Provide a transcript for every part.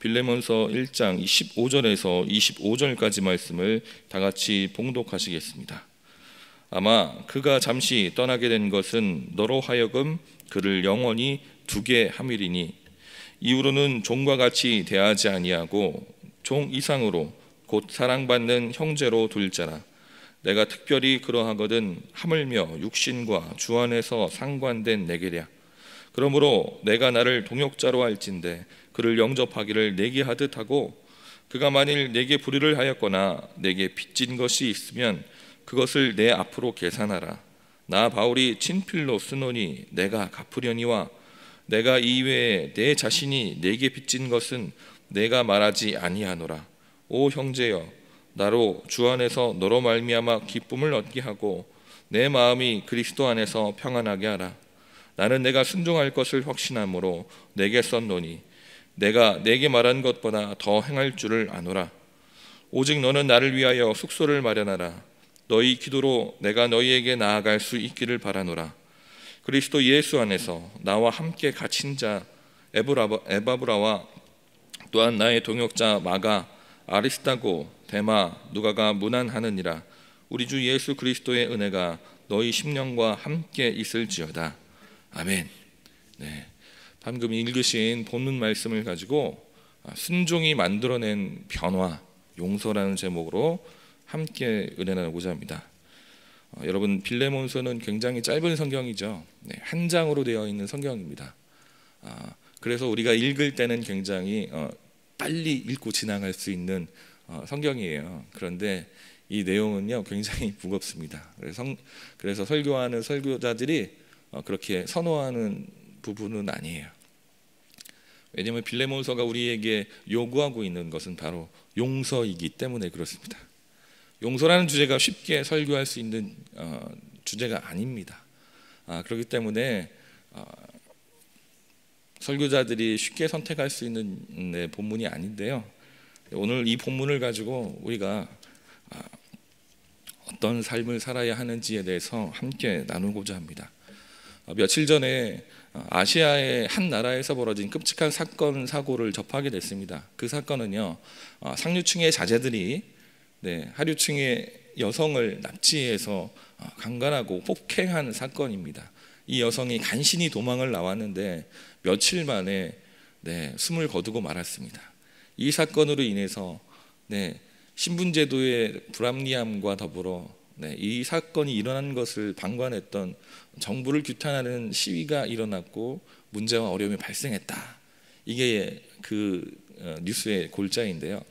빌레몬서 1장 15절에서 25절까지 말씀을 다 같이 봉독하시겠습니다. 아마 그가 잠시 떠나게 된 것은 너로 하여금 그를 영원히 두게 함이리니 이후로는 종과 같이 대하지 아니하고 종 이상으로 곧 사랑받는 형제로 둘 자라. 내가 특별히 그러하거든 하물며 육신과 주 안에서 상관된 내게랴. 그러므로 내가 나를 동역자로 할진대 그를 영접하기를 내게 하듯 하고 그가 만일 내게 불의를 하였거나 내게 빚진 것이 있으면 그것을 내 앞으로 계산하라. 나 바울이 친필로 쓰노니 내가 갚으려니와 내가 이외에 내 자신이 내게 빚진 것은 내가 말하지 아니하노라. 오 형제여, 나로 주 안에서 너로 말미암아 기쁨을 얻게 하고 내 마음이 그리스도 안에서 평안하게 하라. 나는 내가 순종할 것을 확신함으로 내게 썼노니 내가 내게 말한 것보다 더 행할 줄을 아노라. 오직 너는 나를 위하여 숙소를 마련하라. 너희 기도로 내가 너희에게 나아갈 수 있기를 바라노라. 그리스도 예수 안에서 나와 함께 갇힌 자 에바브라와 또한 나의 동역자 마가, 아리스타고, 데마, 누가가 문안하느니라. 우리 주 예수 그리스도의 은혜가 너희 심령과 함께 있을지어다. 아멘. 네, 방금 읽으신 본문 말씀을 가지고 순종이 만들어낸 변화, 용서라는 제목으로 함께 은혜 나누고자 합니다. 여러분, 빌레몬서는 굉장히 짧은 성경이죠. 네, 한 장으로 되어 있는 성경입니다. 그래서 우리가 읽을 때는 굉장히 빨리 읽고 지나갈 수 있는 성경이에요. 그런데 이 내용은요 굉장히 무겁습니다. 그래서 설교하는 설교자들이 그렇게 선호하는 부분은 아니에요. 왜냐하면 빌레몬서가 우리에게 요구하고 있는 것은 바로 용서이기 때문에 그렇습니다. 용서라는 주제가 쉽게 설교할 수 있는 주제가 아닙니다. 그렇기 때문에 설교자들이 쉽게 선택할 수 있는 본문이 아닌데요. 오늘 이 본문을 가지고 우리가 어떤 삶을 살아야 하는지에 대해서 함께 나누고자 합니다. 며칠 전에 아시아의 한 나라에서 벌어진 끔찍한 사건 사고를 접하게 됐습니다. 그 사건은요, 상류층의 자제들이 하류층의 여성을 납치해서 강간하고 폭행한 사건입니다. 이 여성이 간신히 도망을 나왔는데 며칠 만에 숨을 거두고 말았습니다. 이 사건으로 인해서 신분제도의 불합리함과 더불어 이 사건이 일어난 것을 방관했던 정부를 규탄하는 시위가 일어났고 문제와 어려움이 발생했다. 이게 그 뉴스의 골자인데요.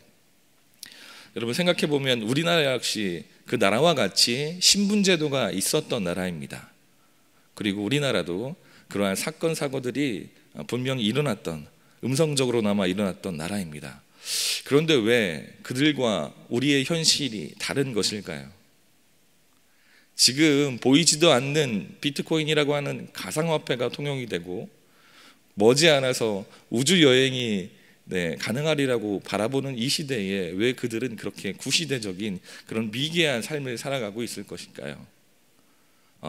여러분, 생각해 보면 우리나라 역시 그 나라와 같이 신분제도가 있었던 나라입니다. 그리고 우리나라도 그러한 사건 사고들이 분명히 일어났던, 음성적으로나마 일어났던 나라입니다. 그런데 왜 그들과 우리의 현실이 다른 것일까요? 지금 보이지도 않는 비트코인이라고 하는 가상화폐가 통용이 되고 머지않아서 우주 여행이 가능하리라고 바라보는 이 시대에 왜 그들은 그렇게 구시대적인 그런 미개한 삶을 살아가고 있을 것일까요?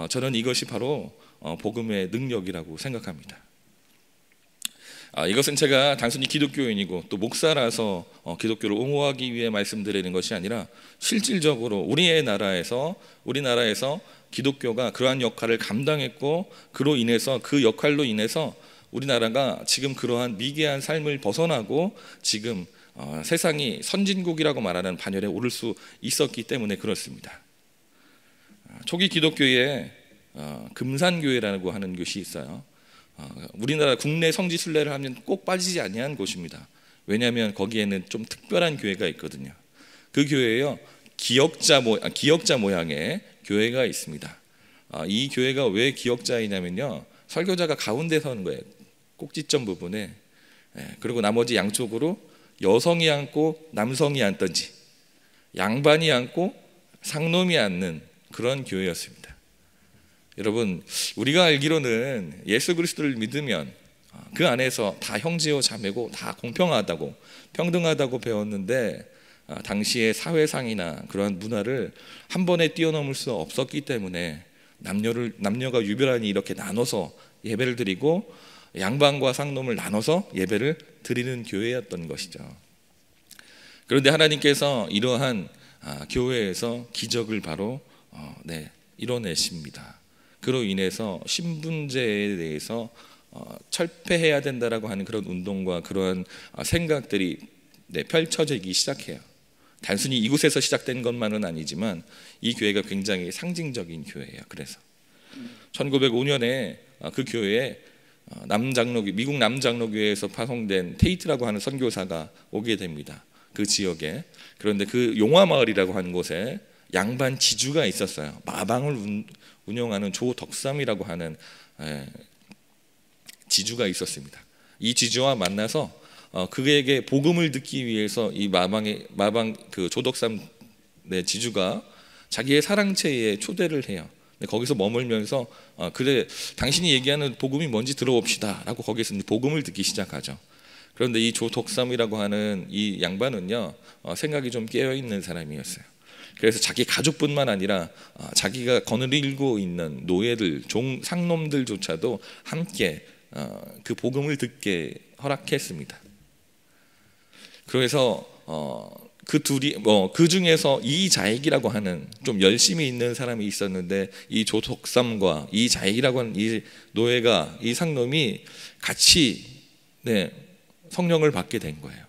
저는 이것이 바로 복음의 능력이라고 생각합니다. 이것은 제가 단순히 기독교인이고 또 목사라서 기독교를 옹호하기 위해 말씀드리는 것이 아니라 실질적으로 우리나라에서 기독교가 그러한 역할을 감당했고 그로 인해서 그 역할로 인해서 우리나라가 지금 그러한 미개한 삶을 벗어나고 지금 세상이 선진국이라고 말하는 반열에 오를 수 있었기 때문에 그렇습니다. 초기 기독교에 금산교회라고 하는 곳이 있어요. 우리나라 국내 성지 순례를 하면 꼭 빠지지 아니한 곳입니다. 왜냐하면 거기에는 좀 특별한 교회가 있거든요. 그 교회에요, 기역자 모양의 교회가 있습니다. 이 교회가 왜 기역자이냐면요, 설교자가 가운데 서는 거예요. 꼭지점 부분에. 그리고 나머지 양쪽으로 여성이 앉고 남성이 앉든지 양반이 앉고 상놈이 앉는 그런 교회였습니다. 여러분, 우리가 알기로는 예수 그리스도를 믿으면 그 안에서 다 형제요 자매고 다 공평하다고 평등하다고 배웠는데 당시의 사회상이나 그러한 문화를 한 번에 뛰어넘을 수 없었기 때문에 남녀가 유별하니 이렇게 나눠서 예배를 드리고 양반과 상놈을 나눠서 예배를 드리는 교회였던 것이죠. 그런데 하나님께서 이러한 교회에서 기적을 바로 이뤄내십니다. 그로 인해서 신분제에 대해서 철폐해야 된다라고 하는 그런 운동과 그러한 생각들이 펼쳐지기 시작해요. 단순히 이곳에서 시작된 것만은 아니지만 이 교회가 굉장히 상징적인 교회예요. 그래서 1905년에 그 교회에 미국 남장로교회에서 파송된 테이트라고 하는 선교사가 오게 됩니다. 그 지역에. 그런데 그 용화마을이라고 하는 곳에 양반 지주가 있었어요. 마방을 운영하는 조덕삼이라고 하는 지주가 있었습니다. 이 지주와 만나서 그에게 복음을 듣기 위해서 이 마방 그 조덕삼 지주가 자기의 사랑채에 초대를 해요. 거기서 머물면서 그래 당신이 얘기하는 복음이 뭔지 들어봅시다라고 거기서 복음을 듣기 시작하죠. 그런데 이 조덕삼이라고 하는 이 양반은요 생각이 좀 깨어 있는 사람이었어요. 그래서 자기 가족뿐만 아니라 자기가 거느리고 있는 노예들, 상놈들조차도 함께 그 복음을 듣게 허락했습니다. 그래서 그 둘이 그 중에서 이자익이라고 하는 좀 열심히 있는 사람이 있었는데 이 조덕삼과 이자익이라고 하는 이 노예가 이 상놈이 같이 성령을 받게 된 거예요.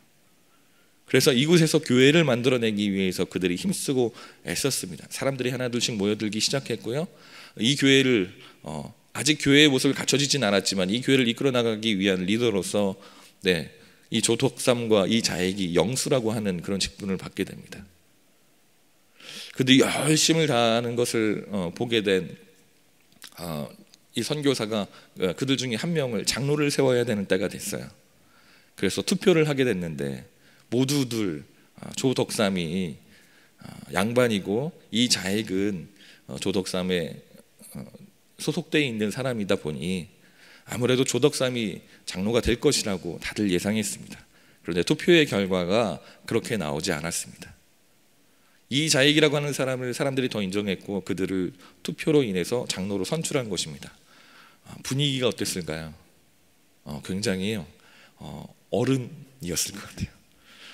그래서 이곳에서 교회를 만들어내기 위해서 그들이 힘쓰고 애썼습니다. 사람들이 하나둘씩 모여들기 시작했고요. 이 교회를 아직 교회의 모습을 갖춰지진 않았지만 이 교회를 이끌어 나가기 위한 리더로서 이 조덕삼과 이 자액이 영수라고 하는 그런 직분을 받게 됩니다. 그들이 열심을 다하는 것을 보게 된 이 선교사가 그들 중에 한 명을 장로를 세워야 되는 때가 됐어요. 그래서 투표를 하게 됐는데 모두들 조덕삼이 양반이고 이 자액은 조덕삼에 소속되어 있는 사람이다 보니 아무래도 조덕삼이 장로가 될 것이라고 다들 예상했습니다. 그런데 투표의 결과가 그렇게 나오지 않았습니다. 이 자익이라고 하는 사람을 사람들이 더 인정했고 그들을 투표로 인해서 장로로 선출한 것입니다. 분위기가 어땠을까요? 굉장히 어른이었을 것 같아요.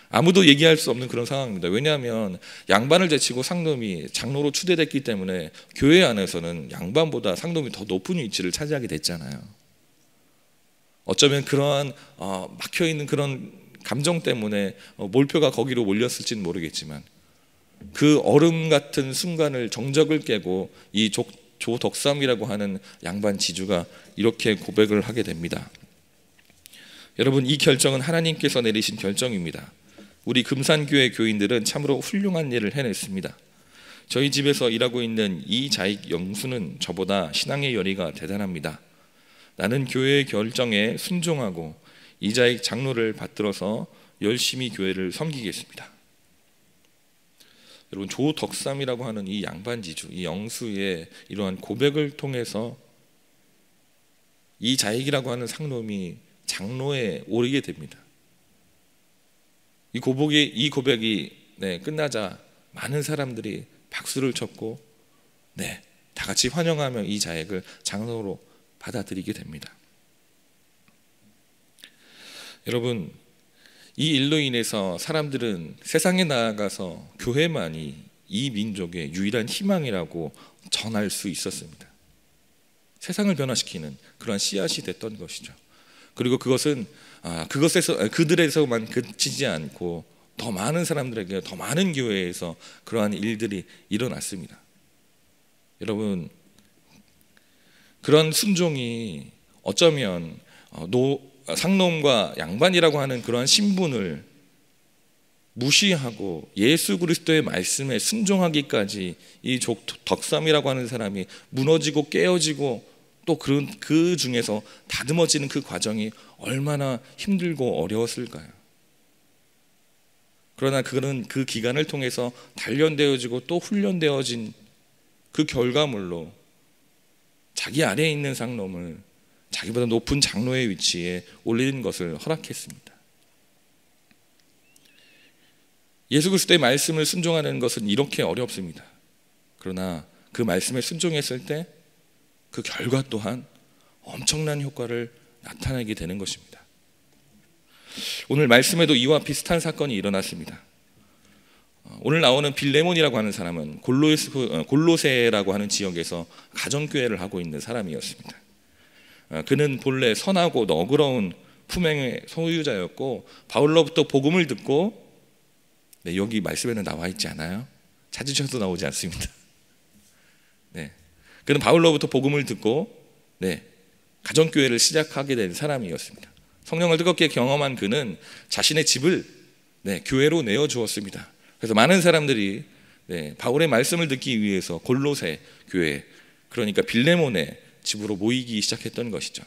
아무도 얘기할 수 없는 그런 상황입니다. 왜냐하면 양반을 제치고 상놈이 장로로 추대됐기 때문에 교회 안에서는 양반보다 상놈이 더 높은 위치를 차지하게 됐잖아요. 어쩌면 그러한 막혀있는 그런 감정 때문에 몰표가 거기로 몰렸을지는 모르겠지만 그 얼음 같은 순간을 정적을 깨고 이 조덕삼이라고 하는 양반 지주가 이렇게 고백을 하게 됩니다. 여러분, 이 결정은 하나님께서 내리신 결정입니다. 우리 금산교회 교인들은 참으로 훌륭한 일을 해냈습니다. 저희 집에서 일하고 있는 이 자익 영수는 저보다 신앙의 열의가 대단합니다. 나는 교회의 결정에 순종하고 이 자익 장로를 받들어서 열심히 교회를 섬기겠습니다. 여러분, 조덕삼이라고 하는 이 양반지주, 이 영수의 이러한 고백을 통해서 이 자익이라고 하는 상놈이 장로에 오르게 됩니다. 이 고백이 끝나자 많은 사람들이 박수를 쳤고 다 같이 환영하며 이 자액을 장로로 받아들이게 됩니다. 여러분, 이 일로 인해서 사람들은 세상에 나아가서 교회만이 이 민족의 유일한 희망이라고 전할 수 있었습니다. 세상을 변화시키는 그러한 씨앗이 됐던 것이죠. 그리고 그것은 그들에서만 그치지 않고 더 많은 사람들에게, 더 많은 교회에서 그러한 일들이 일어났습니다. 여러분, 그런 순종이 어쩌면 상놈과 양반이라고 하는 그러한 신분을 무시하고 예수 그리스도의 말씀에 순종하기까지 이 덕삼이라고 하는 사람이 무너지고 깨어지고 또 그 중에서 다듬어지는 그 과정이 얼마나 힘들고 어려웠을까요? 그러나 그는 그 기간을 통해서 단련되어지고 또 훈련되어진 그 결과물로 자기 아래에 있는 상놈을 자기보다 높은 장로의 위치에 올리는 것을 허락했습니다. 예수 그리스도의 말씀을 순종하는 것은 이렇게 어렵습니다. 그러나 그 말씀에 순종했을 때 그 결과 또한 엄청난 효과를 나타나게 되는 것입니다. 오늘 말씀에도 이와 비슷한 사건이 일어났습니다. 오늘 나오는 빌레몬이라고 하는 사람은 골로새라고 하는 지역에서 가정교회를 하고 있는 사람이었습니다. 그는 본래 선하고 너그러운 품행의 소유자였고 바울로부터 복음을 듣고, 여기 말씀에는 나와 있지 않아요? 찾으셔도 나오지 않습니다. 그는 바울로부터 복음을 듣고 가정교회를 시작하게 된 사람이었습니다. 성령을 뜨겁게 경험한 그는 자신의 집을 교회로 내어주었습니다. 그래서 많은 사람들이 바울의 말씀을 듣기 위해서 골로새 교회, 그러니까 빌레몬의 집으로 모이기 시작했던 것이죠.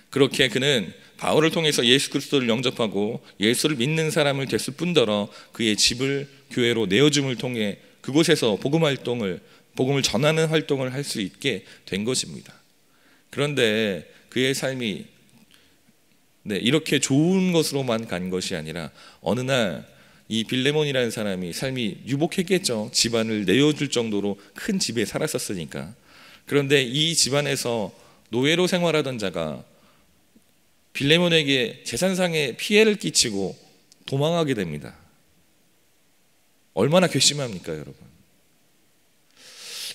그렇게 그는 바울을 통해서 예수 그리스도를 영접하고 예수를 믿는 사람을 됐을 뿐더러 그의 집을 교회로 내어줌을 통해 그곳에서 복음을 전하는 활동을 할 수 있게 된 것입니다. 그런데 그의 삶이 이렇게 좋은 것으로만 간 것이 아니라 어느 날 이 빌레몬이라는 사람이 삶이 유복했겠죠. 집안을 내어줄 정도로 큰 집에 살았었으니까. 그런데 이 집안에서 노예로 생활하던 자가 빌레몬에게 재산상의 피해를 끼치고 도망하게 됩니다. 얼마나 괘씸합니까, 여러분?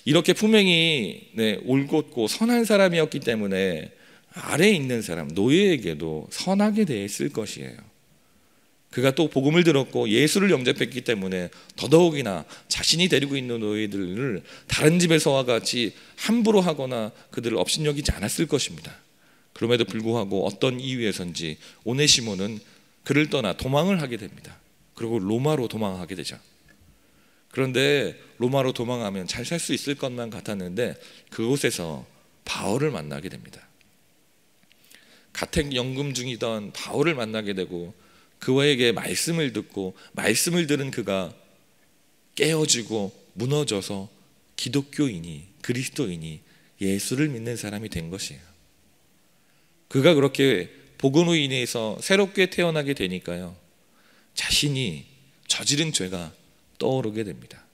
이렇게 품행이 올곧고 선한 사람이었기 때문에 아래에 있는 사람, 노예에게도 선하게 대했을 것이에요. 그가 또 복음을 들었고 예수를 영접했기 때문에 더더욱이나 자신이 데리고 있는 노예들을 다른 집에서와 같이 함부로 하거나 그들을 업신여기지 않았을 것입니다. 그럼에도 불구하고 어떤 이유에선지 오네시모는 그를 떠나 도망을 하게 됩니다. 그리고 로마로 도망하게 되죠. 그런데 로마로 도망하면 잘 살 수 있을 것만 같았는데 그곳에서 바울을 만나게 됩니다. 가택연금 중이던 바울을 만나게 되고 그에게 말씀을 듣고 말씀을 들은 그가 깨어지고 무너져서 기독교인이, 그리스도인이, 예수를 믿는 사람이 된 것이에요. 그가 그렇게 복음으로 인해서 새롭게 태어나게 되니까요, 자신이 저지른 죄가 떠오르게 됩니다.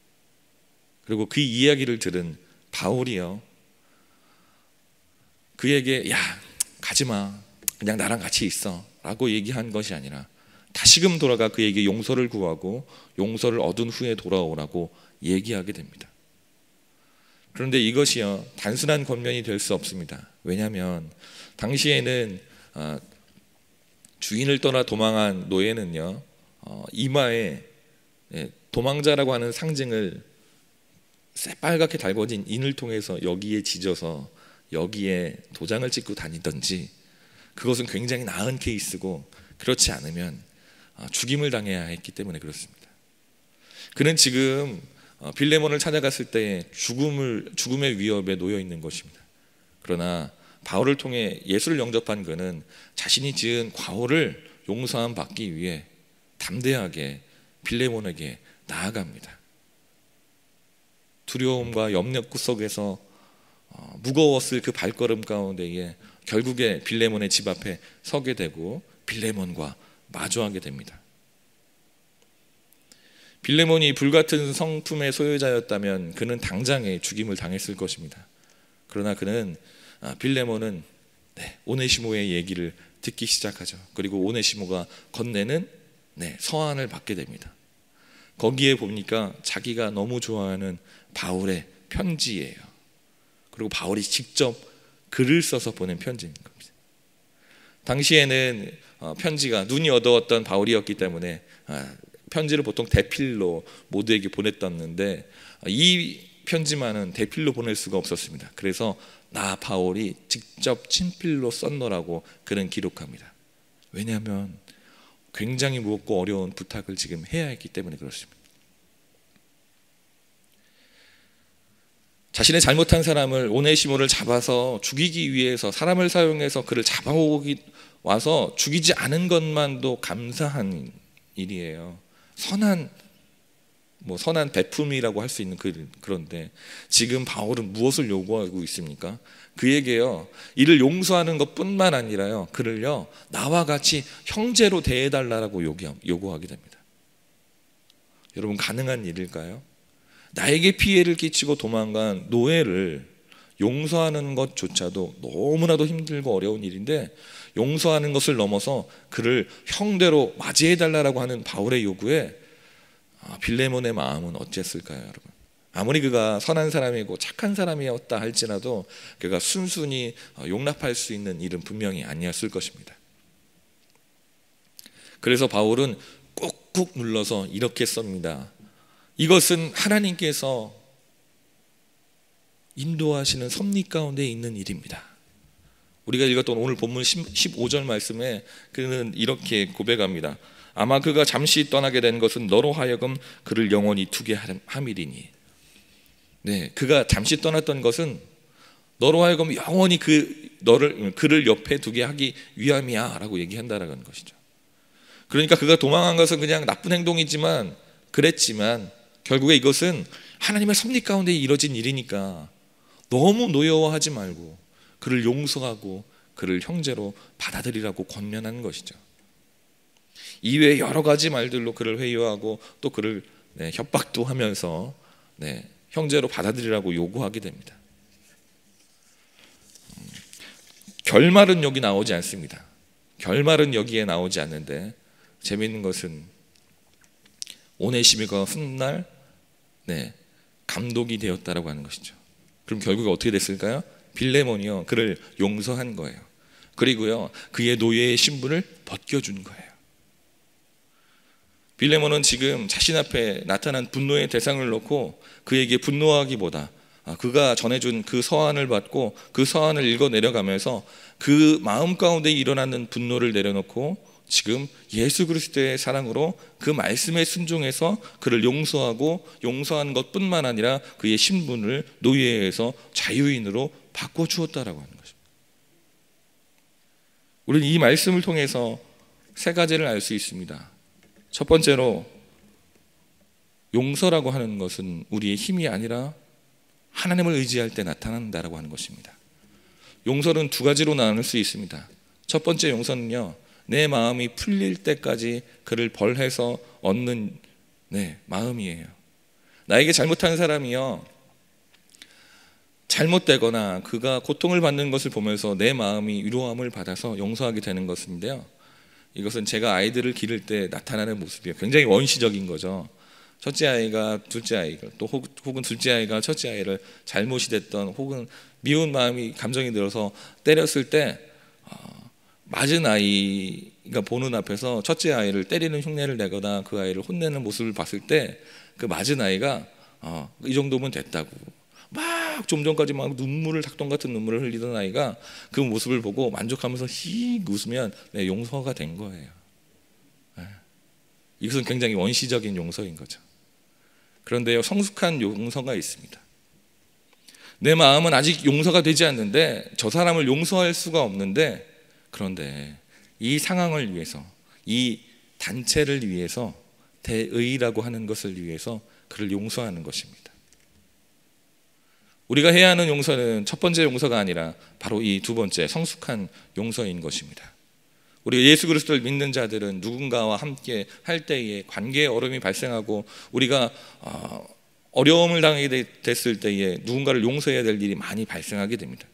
그리고 그 이야기를 들은 바울이요, 그에게 야 가지마, 그냥 나랑 같이 있어 라고 얘기한 것이 아니라 다시금 돌아가 그에게 용서를 구하고 용서를 얻은 후에 돌아오라고 얘기하게 됩니다. 그런데 이것이요 단순한 권면이 될 수 없습니다. 왜냐하면 당시에는 주인을 떠나 도망한 노예는요, 이마에 도망자라고 하는 상징을 새빨갛게 달궈진 인을 통해서 여기에 지져서 여기에 도장을 찍고 다니든지, 그것은 굉장히 나은 케이스고 그렇지 않으면 죽임을 당해야 했기 때문에 그렇습니다. 그는 지금 빌레몬을 찾아갔을 때 죽음의 위협에 놓여 있는 것입니다. 그러나 바울을 통해 예수를 영접한 그는 자신이 지은 과오를 용서함 받기 위해 담대하게 빌레몬에게 나아갑니다. 두려움과 염려 속에서 무거웠을 그 발걸음 가운데에 결국에 빌레몬의 집 앞에 서게 되고 빌레몬과 마주하게 됩니다. 빌레몬이 불같은 성품의 소유자였다면 그는 당장에 죽임을 당했을 것입니다. 그러나 빌레몬은 오네시모의 얘기를 듣기 시작하죠. 그리고 오네시모가 건네는 서한을 받게 됩니다. 거기에 보니까 자기가 너무 좋아하는 바울의 편지예요. 그리고 바울이 직접 글을 써서 보낸 편지인 겁니다. 당시에는 편지가 눈이 어두웠던 바울이었기 때문에 편지를 보통 대필로 모두에게 보냈었는데 이 편지만은 대필로 보낼 수가 없었습니다. 그래서 나 바울이 직접 친필로 썼노라고 그는 기록합니다. 왜냐하면 굉장히 무겁고 어려운 부탁을 지금 해야 했기 때문에 그렇습니다. 자신의 잘못한 사람을 오네시모를 잡아서 죽이기 위해서 사람을 사용해서 그를 와서 죽이지 않은 것만도 감사한 일이에요. 선한 배품이라고 할 수 있는 그런데 지금 바울은 무엇을 요구하고 있습니까? 그에게요 이를 용서하는 것뿐만 아니라요 그를요 나와 같이 형제로 대해달라고 요구하게 됩니다. 여러분 가능한 일일까요? 나에게 피해를 끼치고 도망간 노예를 용서하는 것조차도 너무나도 힘들고 어려운 일인데, 용서하는 것을 넘어서 그를 형대로 맞이해달라고 하는 바울의 요구에 빌레몬의 마음은 어땠을까요, 여러분? 아무리 그가 선한 사람이고 착한 사람이었다 할지라도 그가 순순히 용납할 수 있는 일은 분명히 아니었을 것입니다. 그래서 바울은 꾹꾹 눌러서 이렇게 씁니다. 이것은 하나님께서 인도하시는 섭리 가운데 있는 일입니다. 우리가 읽었던 오늘 본문 15절 말씀에 그는 이렇게 고백합니다. 아마 그가 잠시 떠나게 된 것은 너로 하여금 그를 영원히 두게 함이리니. 네, 그가 잠시 떠났던 것은 너로 하여금 영원히 그를 옆에 두게 하기 위함이야 라고 얘기한다라는 것이죠. 그러니까 그가 도망한 것은 그냥 나쁜 행동이지만 그랬지만 결국에 이것은 하나님의 섭리 가운데 이뤄진 일이니까 너무 노여워하지 말고 그를 용서하고 그를 형제로 받아들이라고 권면하는 것이죠. 이외에 여러 가지 말들로 그를 회유하고 또 그를 협박도 하면서 형제로 받아들이라고 요구하게 됩니다. 결말은 여기 나오지 않습니다. 결말은 여기에 나오지 않는데 재미있는 것은 오네시모가 훗날 감독이 되었다라고 하는 것이죠. 그럼 결국에 어떻게 됐을까요? 빌레몬이요 그를 용서한 거예요. 그리고요 그의 노예의 신분을 벗겨준 거예요. 빌레몬은 지금 자신 앞에 나타난 분노의 대상을 놓고 그에게 분노하기보다 그가 전해준 그 서한을 받고 그 서한을 읽어 내려가면서 그 마음 가운데 일어나는 분노를 내려놓고 지금 예수 그리스도의 사랑으로 그 말씀에 순종해서 그를 용서하고 용서한 것뿐만 아니라 그의 신분을 노예에서 자유인으로 바꿔주었다라고 하는 것입니다. 우리는 이 말씀을 통해서 세 가지를 알 수 있습니다. 첫 번째로 용서라고 하는 것은 우리의 힘이 아니라 하나님을 의지할 때 나타난다라고 하는 것입니다. 용서는 두 가지로 나눌 수 있습니다. 첫 번째 용서는요 내 마음이 풀릴 때까지 그를 벌해서 얻는 마음이에요. 나에게 잘못한 사람이요 잘못되거나 그가 고통을 받는 것을 보면서 내 마음이 위로함을 받아서 용서하게 되는 것인데요, 이것은 제가 아이들을 기를 때 나타나는 모습이에요. 굉장히 원시적인 거죠. 첫째 아이가 둘째 아이를 또 혹은 둘째 아이가 첫째 아이를 잘못이 됐던 혹은 미운 마음이 감정이 들어서 때렸을 때 맞은 아이가 보는 앞에서 첫째 아이를 때리는 흉내를 내거나 그 아이를 혼내는 모습을 봤을 때 그 맞은 아이가 이 정도면 됐다고 막 좀 전까지 막 닭똥 같은 눈물을 흘리던 아이가 그 모습을 보고 만족하면서 히 웃으면 용서가 된 거예요. 이것은 굉장히 원시적인 용서인 거죠. 그런데요 성숙한 용서가 있습니다. 내 마음은 아직 용서가 되지 않는데 저 사람을 용서할 수가 없는데, 그런데 이 상황을 위해서 이 단체를 위해서 대의라고 하는 것을 위해서 그를 용서하는 것입니다. 우리가 해야 하는 용서는 첫 번째 용서가 아니라 바로 이 두 번째 성숙한 용서인 것입니다. 우리 예수 그리스도를 믿는 자들은 누군가와 함께 할 때에 관계의 어려움이 발생하고 우리가 어려움을 당하게 됐을 때에 누군가를 용서해야 될 일이 많이 발생하게 됩니다.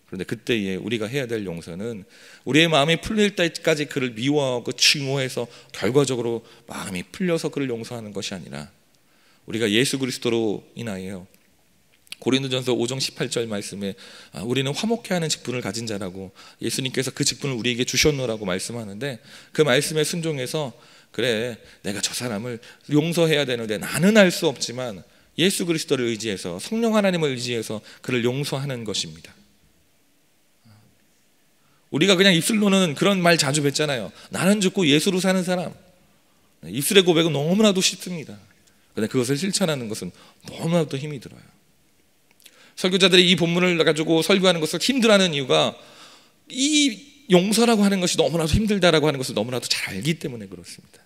그런데 그때에 우리가 해야 될 용서는 우리의 마음이 풀릴 때까지 그를 미워하고 증오해서 결과적으로 마음이 풀려서 그를 용서하는 것이 아니라 우리가 예수 그리스도로 인하여 고린도전서 5장 18절 말씀에 우리는 화목해 하는 직분을 가진 자라고 예수님께서 그 직분을 우리에게 주셨노라고 말씀하는데, 그 말씀에 순종해서 그래 내가 저 사람을 용서해야 되는데 나는 할 수 없지만 예수 그리스도를 의지해서 성령 하나님을 의지해서 그를 용서하는 것입니다. 우리가 그냥 입술로는 그런 말 자주 뱉잖아요. 나는 죽고 예수로 사는 사람. 입술의 고백은 너무나도 쉽습니다. 그런데 그것을 실천하는 것은 너무나도 힘이 들어요. 설교자들이 이 본문을 가지고 설교하는 것을 힘들어하는 이유가 이 용서라고 하는 것이 너무나도 힘들다라고 하는 것을 너무나도 잘 알기 때문에 그렇습니다.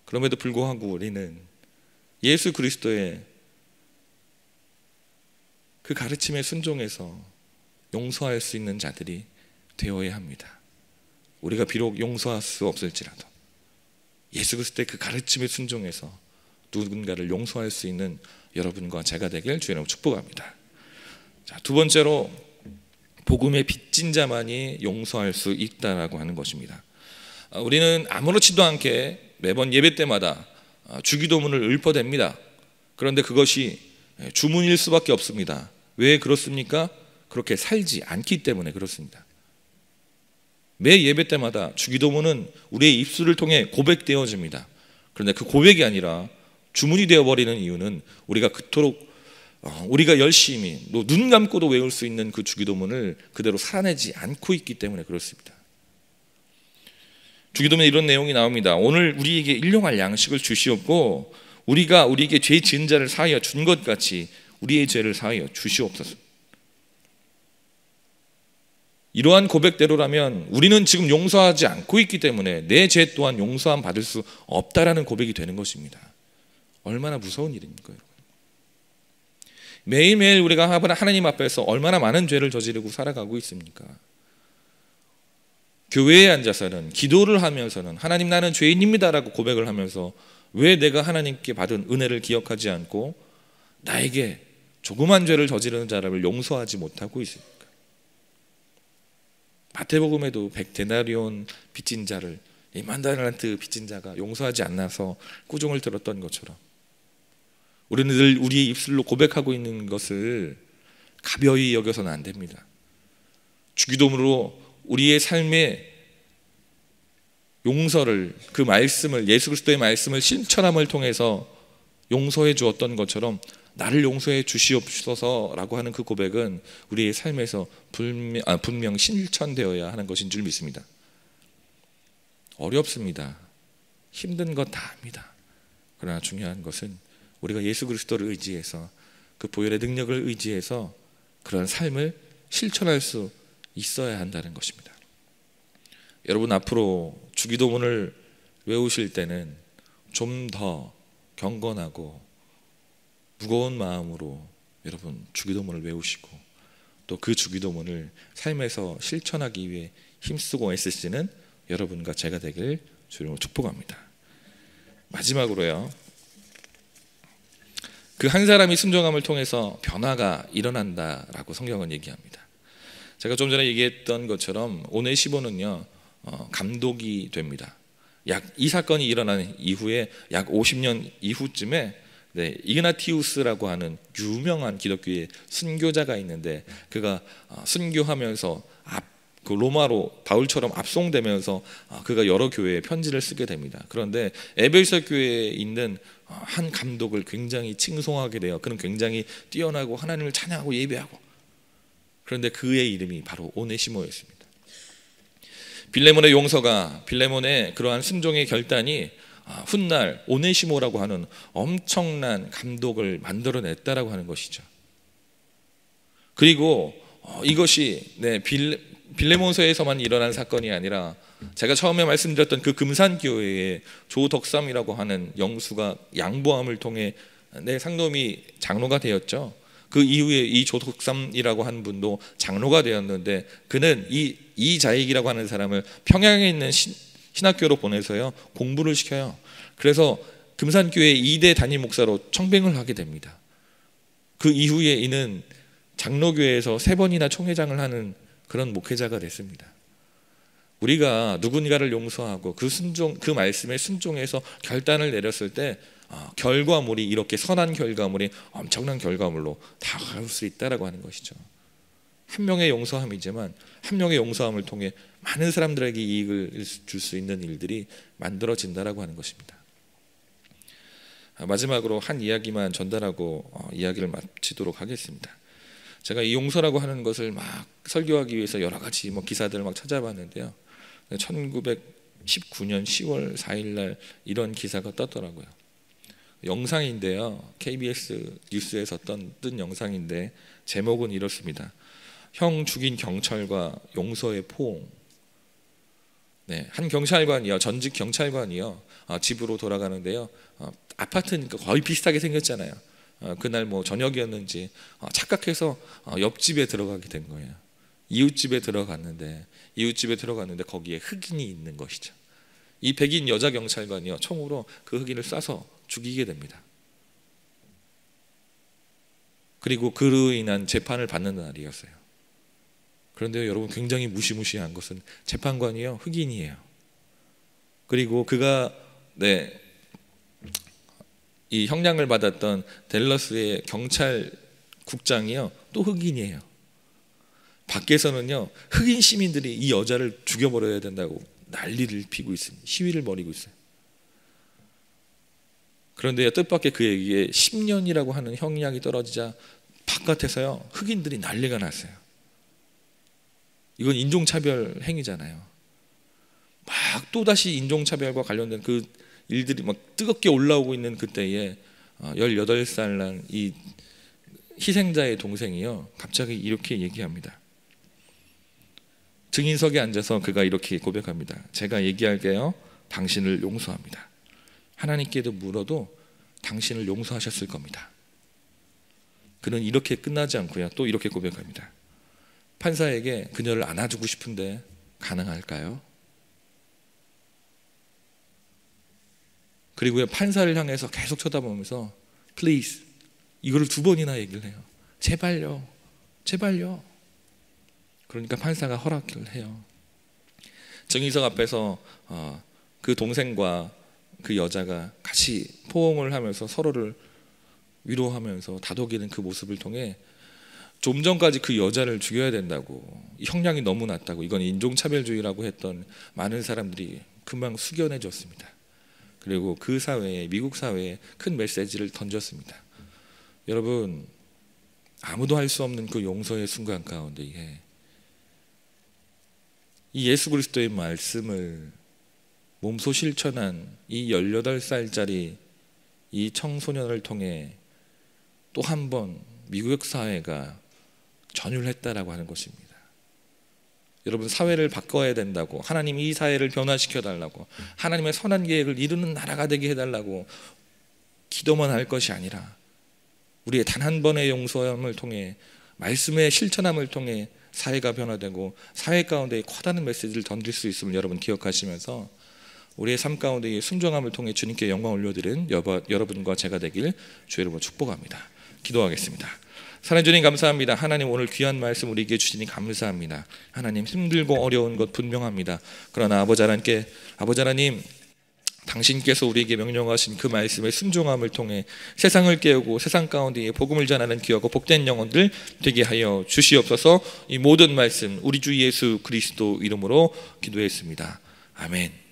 그럼에도 불구하고 우리는 예수 그리스도의 그 가르침에 순종해서 용서할 수 있는 자들이 되어야 합니다. 우리가 비록 용서할 수 없을지라도 예수 그리스도의 그 가르침에 순종해서 누군가를 용서할 수 있는 여러분과 제가 되길 주의 이름으로 축복합니다. 자, 두 번째로 복음의 빚진 자만이 용서할 수 있다라고 하는 것입니다. 우리는 아무렇지도 않게 매번 예배 때마다 주기도문을 읊어댑니다. 그런데 그것이 주문일 수밖에 없습니다. 왜 그렇습니까? 그렇게 살지 않기 때문에 그렇습니다. 매 예배 때마다 주기도문은 우리의 입술을 통해 고백되어집니다. 그런데 그 고백이 아니라 주문이 되어버리는 이유는 우리가 그토록 우리가 열심히 눈 감고도 외울 수 있는 그 주기도문을 그대로 살아내지 않고 있기 때문에 그렇습니다. 주기도문에 이런 내용이 나옵니다. 오늘 우리에게 일용할 양식을 주시옵고 우리가 우리에게 죄 지은 자를 사하여 준 것 같이 우리의 죄를 사하여 주시옵소서. 이러한 고백대로라면 우리는 지금 용서하지 않고 있기 때문에 내 죄 또한 용서함 받을 수 없다라는 고백이 되는 것입니다. 얼마나 무서운 일입니까? 매일매일 우리가 하나님 앞에서 얼마나 많은 죄를 저지르고 살아가고 있습니까? 교회에 앉아서는 기도를 하면서는 하나님 나는 죄인입니다라고 고백을 하면서 왜 내가 하나님께 받은 은혜를 기억하지 않고 나에게 조그만 죄를 저지르는 자를 용서하지 못하고 있습니까? 마태복음에도 100데나리온 빚진 자를 2만 달란트 빚진 자가 용서하지 않아서 꾸중을 들었던 것처럼 우리는 늘 우리의 입술로 고백하고 있는 것을 가벼이 여겨서는 안 됩니다. 주기도문으로 우리의 삶의 용서를 그 말씀을 예수 그리스도의 말씀을 실천함을 통해서 용서해 주었던 것처럼 나를 용서해 주시옵소서라고 하는 그 고백은 우리의 삶에서 분명 실천되어야 하는 것인 줄 믿습니다. 어렵습니다. 힘든 것 다 압니다. 그러나 중요한 것은 우리가 예수 그리스도를 의지해서 그 보혈의 능력을 의지해서 그런 삶을 실천할 수 있어야 한다는 것입니다. 여러분 앞으로 주기도문을 외우실 때는 좀 더 경건하고 무거운 마음으로 여러분 주기도문을 외우시고 또 그 주기도문을 삶에서 실천하기 위해 힘쓰고 애쓰시는 여러분과 제가 되길 주님으로 축복합니다. 마지막으로요, 그 한 사람이 순종함을 통해서 변화가 일어난다라고 성경은 얘기합니다. 제가 좀 전에 얘기했던 것처럼 오네시모는요 감독이 됩니다. 이 사건이 일어난 이후에 약 50년 이후쯤에 이그나티우스라고 하는 유명한 기독교의 순교자가 있는데 그가 순교하면서 그 로마로 바울처럼 압송되면서 그가 여러 교회에 편지를 쓰게 됩니다. 그런데 에베소 교회에 있는 한 감독을 굉장히 칭송하게 돼요. 그는 굉장히 뛰어나고 하나님을 찬양하고 예배하고, 그런데 그의 이름이 바로 오네시모였습니다. 빌레몬의 용서가, 빌레몬의 그러한 순종의 결단이 훗날 오네시모라고 하는 엄청난 감독을 만들어냈다라고 하는 것이죠. 그리고 이것이 빌레몬서에서만 일어난 사건이 아니라 제가 처음에 말씀드렸던 그 금산교회의 조덕삼이라고 하는 영수가 양보함을 통해 내 상놈이 장로가 되었죠. 그 이후에 이 조덕삼이라고 하는 분도 장로가 되었는데 그는 이자익이라고 하는 사람을 평양에 있는 신학교로 보내서요 공부를 시켜요. 그래서 금산교회 2대 담임 목사로 청빙을 하게 됩니다. 그 이후에 이는 장로교회에서 3번이나 총회장을 하는 그런 목회자가 됐습니다. 우리가 누군가를 용서하고 그 말씀에 순종해서 결단을 내렸을 때 결과물이 이렇게 선한 결과물이 엄청난 결과물로 다가올 수 있다라고 하는 것이죠. 한 명의 용서함이지만 한 명의 용서함을 통해 많은 사람들에게 이익을 줄 수 있는 일들이 만들어진다라고 하는 것입니다. 마지막으로 한 이야기만 전달하고 이야기를 마치도록 하겠습니다. 제가 이 용서라고 하는 것을 막 설교하기 위해서 여러 가지 기사들을 막 찾아봤는데요. 1919년 10월 4일 날 이런 기사가 떴더라고요. 영상인데요. KBS 뉴스에서 뜬 영상인데 제목은 이렇습니다. 형 죽인 경찰과 용서의 포옹. 한 경찰관이요, 전직 경찰관이요, 집으로 돌아가는데요. 아파트니까 거의 비슷하게 생겼잖아요. 그날 저녁이었는지 착각해서 옆집에 들어가게 된 거예요. 이웃집에 들어갔는데 거기에 흑인이 있는 것이죠. 이 백인 여자 경찰관이요 총으로 그 흑인을 쏴서 죽이게 됩니다. 그리고 그로 인한 재판을 받는 날이었어요. 그런데 여러분, 굉장히 무시무시한 것은 재판관이요, 흑인이에요. 그리고 그가 이 형량을 받았던 댈러스의 경찰국장이요, 또 흑인이에요. 밖에서는요, 흑인 시민들이 이 여자를 죽여버려야 된다고 난리를 피고 있습니다. 시위를 벌이고 있어요. 그런데 뜻밖의 그에게 10년이라고 하는 형량이 떨어지자 바깥에서요, 흑인들이 난리가 났어요. 이건 인종차별 행위잖아요. 막 또다시 인종차별과 관련된 그 일들이 막 뜨겁게 올라오고 있는 그때에 18살 난 이 희생자의 동생이요, 갑자기 이렇게 얘기합니다. 증인석에 앉아서 그가 이렇게 고백합니다. 제가 얘기할게요. 당신을 용서합니다. 하나님께도 물어도 당신을 용서하셨을 겁니다. 그는 이렇게 끝나지 않고요, 또 이렇게 고백합니다. 판사에게 그녀를 안아주고 싶은데 가능할까요? 그리고 판사를 향해서 계속 쳐다보면서 Please, 이거를 2번이나 얘기를 해요. 제발요, 제발요. 그러니까 판사가 허락을 해요. 증인석 앞에서 그 동생과 그 여자가 같이 포옹을 하면서 서로를 위로하면서 다독이는 그 모습을 통해 좀 전까지 그 여자를 죽여야 된다고, 형량이 너무 낮다고, 이건 인종차별주의라고 했던 많은 사람들이 금방 숙연해졌습니다. 그리고 그 사회에, 미국 사회에 큰 메시지를 던졌습니다. 여러분, 아무도 할 수 없는 그 용서의 순간 가운데 이 예수 그리스도의 말씀을 몸소 실천한 이 18살짜리 이 청소년을 통해 또 한 번 미국 사회가 전율했다라고 하는 것입니다. 여러분, 사회를 바꿔야 된다고, 하나님이 이 사회를 변화시켜 달라고, 하나님의 선한 계획을 이루는 나라가 되게 해달라고 기도만 할 것이 아니라 우리의 단 한 번의 용서함을 통해, 말씀의 실천함을 통해 사회가 변화되고 사회 가운데 커다란 메시지를 던질 수 있음을 여러분 기억하시면서 우리의 삶 가운데의 순종함을 통해 주님께 영광 올려드리는 여러분과 제가 되길 주의 이름으로 축복합니다. 기도하겠습니다. 사랑해 주님, 감사합니다. 하나님, 오늘 귀한 말씀 우리에게 주시니 감사합니다. 하나님, 힘들고 어려운 것 분명합니다. 그러나 아버지 하나님, 당신께서 우리에게 명령하신 그 말씀의 순종함을 통해 세상을 깨우고 세상 가운데 복음을 전하는 귀하고 복된 영혼들 되게 하여 주시옵소서. 이 모든 말씀 우리 주 예수 그리스도 이름으로 기도했습니다. 아멘.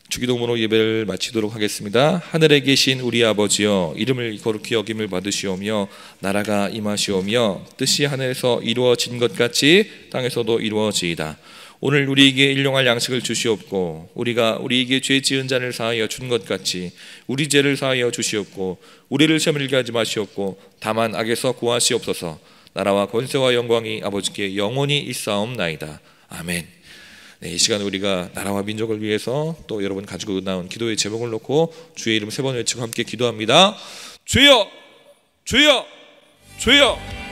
주기도문으로 예배를 마치도록 하겠습니다. 하늘에 계신 우리 아버지여, 이름을 거룩히 여김을 받으시오며 나라가 임하시오며 뜻이 하늘에서 이루어진 것 같이 땅에서도 이루어지이다. 오늘 우리에게 일용할 양식을 주시옵고 우리가 우리에게 죄 지은 자를 사하여 준 것 같이 우리 죄를 사하여 주시옵고 우리를 시험에 들게 하지 마시옵고 다만 악에서 구하시옵소서. 나라와 권세와 영광이 아버지께 영원히 있사옵나이다. 아멘. 이 시간 우리가 나라와 민족을 위해서 또 여러분 가지고 나온 기도의 제목을 놓고 주의 이름 3번 외치고 함께 기도합니다. 주여, 주여, 주여.